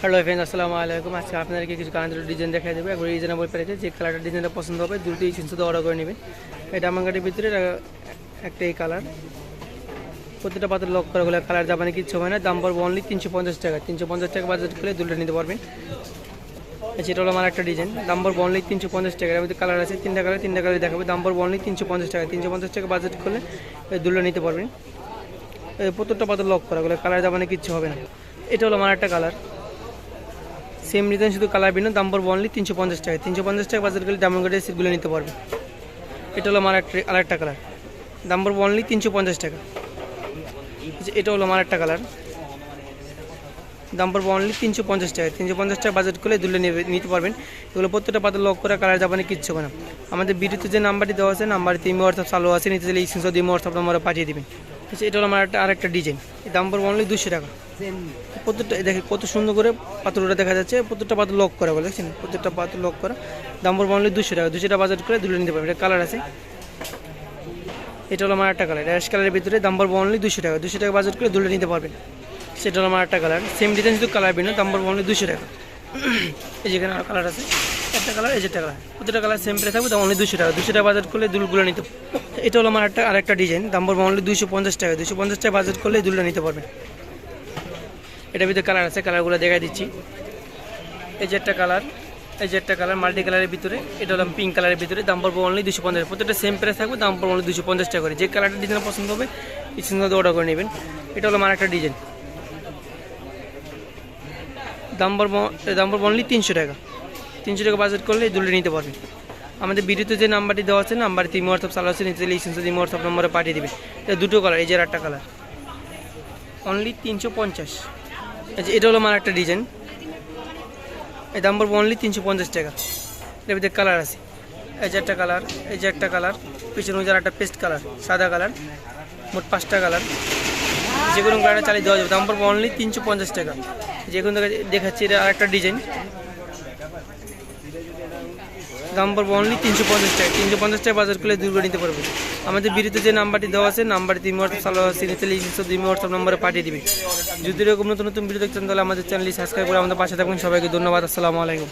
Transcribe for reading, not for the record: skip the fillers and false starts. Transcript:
Hello friend, আসসালামু আলাইকুম। আজকে আপনাদেরকে কিছু কালার ডিজাইন দেখাই দেবো। একবার রিজনেবল প্রাইসে যে কালারটা ডিজাইনটা পছন্দ হবে দ্রুতই শুধু অর্ডার করে নেবেন। এটা আমার গাড়ির ভিতরে একটা এই কালার, প্রতিটা পাত্র লক করা গেলে কালার যাবানি কিচ্ছু হয় না। দাম পড়বে অনলি 350 টাকা। 350 টাকা বাজেট করে দুটো নিতে পারবেন। সেটা হলো আমার একটা ডিজাইন, দাম পড়বে অনলি 350 টাকা। এর মধ্যে কালার আছে তিনটা কালার দেখাবে। দাম পড়বে অনলি 350 টাকা। 350 টাকা বাজেট করলে দুটো নিতে পারবেন। প্রত্যেকটা পাত্র লক করা গেলে কালার যাবানি কিচ্ছু হবে না। এটা হলো আমার একটা কালার, সেম ডিজাইন শুধু কালার ভিন্ন। দাম পড়বে অনলি 350 টাকা। 350 টাকা বাজার করলে ডায়মন্ড কাটের সিটগুলো নিতে পারবে। এটা হলো আমার আরেকটা কালার, দাম পড়বে অনলি 350 টাকা। এটা হলো আমার একটা কালার, দাম পড়বে অনলি 350 টাকা। 350 টাকা বাজেট করলে দুটো নিতে পারবেন। এগুলো প্রত্যেকটা পাতা লক করে কালার যাবানি কিচ্ছু হবে না। আমাদের ভিডিওতে যে নাম্বারটি দেওয়া আছে, নাম্বারটি ইমো হোয়াটসঅ্যাপ চালু আছে, নিতে চাইলে স্ক্রিনশট দিয়ে হোয়াটসঅ্যাপ নম্বরে পাঠিয়ে দেবেন। এটা হলো আমার আরেকটা ডিজাইন, দাম পড়বে অনলি 200 টাকা। প্রত্যেকটা দেখে কত সুন্দর করে পাথরটা দেখা যাচ্ছে। প্রত্যেকটা পাথর লক করা বলে, দেখছেন প্রত্যেকটা পাথর লক করা। দাম পড়বে অনলি 200 টাকা। 200 টাকা বাজেট করে দুটো নিতে পারবেন। এটা কালার আছে। এটা হলো আমার একটা কালার, অ্যাশ কালারের ভিতরে। দাম পড়বে অনলি 200 টাকা। 200 টাকা বাজেট করে দুটো নিতে পারবেন। সেটা হলো আমার একটা কালার, সেম ডিজাইন শুধু কালার ভিন্ন। দাম পড়বে অনলি 200 টাকা। এই যেখানে আর কালার আছে, একটা কালার, এই যেটা কালার, প্রতিটা কালার সেম প্রাইস থাকবে। দাম অনলি 200 টাকা। 200 টাকা বাজেট করলে দুলগুলো নিতে। এটা হলো আমার আরেকটা ডিজাইন, দাম পড়বে অনলি 250 টাকা। 250 টাকা বাজেট করলে দুলটা নিতে পারবেন। এটার ভিতরে কালার আছে, কালারগুলো দেখাই দিচ্ছি। এই যে একটা কালার, এই যে একটা কালার মাল্টি কালারের ভিতরে। এটা হলো পিঙ্ক কালারের ভিতরে। দাম পড়বে অনলি 250। প্রত্যেকটা সেম প্রাইস থাকবে। দাম পড়বে অনলি 250 টাকা করে। যে কালারটা ডিজাইন পছন্দ হবে স্ক্রিনশট অর্ডার করে নেবেন। এটা হলো আমার একটা ডিজাইন, দাম পড়বে অনলি 300 টাকা। 300 টাকা বাজেট করলে দুটো নিতে পারবেন। আমাদের ভিডিওতে যে নাম্বারটি দেওয়া আছে, নাম্বারটি ইমো হোয়াটসঅ্যাপ চালু আছে, নিতে চাইলে স্ক্রিনশট দিয়ে হোয়াটসঅ্যাপ নম্বরে পাঠিয়ে দেবেন। এটা দুটো কালার, এই যে একটা কালার, অনলি 350। এটা হলো আমার একটা ডিজাইন, এই দাম পড়বে অনলি 350 টাকা। এর ভিতরে কালার আছে, এই যে একটা কালার, এই যে একটা কালার, পিছনে ওই যে একটা পেস্ট কালার, সাদা কালার, মোট 5টা কালার। যে কোনো কালারটা চালিয়ে দেওয়া যাবে। দাম পড়বে অনলি 350 টাকা। যে কোনো দেখাচ্ছি, এটা আরেকটা ডিজাইন, দাম পড়বে অনলি 350 টাকা। 350 টাকা বাজার করলে দুটো নিতে পারবে। আমাদের ভিডিওতে যে নাম্বারটি দেওয়া আছে, নাম্বারটি হোয়াটসঅ্যাপ চালু আছে, নিতে চাইলে হোয়াটসঅ্যাপ নম্বরে পাঠিয়ে দিবে। যদি এরকম নতুন ভিডিও দেখছেন তাহলে আমাদের চ্যানেলটি সাবস্ক্রাইব করে আমাদের পাশে থাকবেন। সবাইকে ধন্যবাদ। আসসালামু আলাইকুম।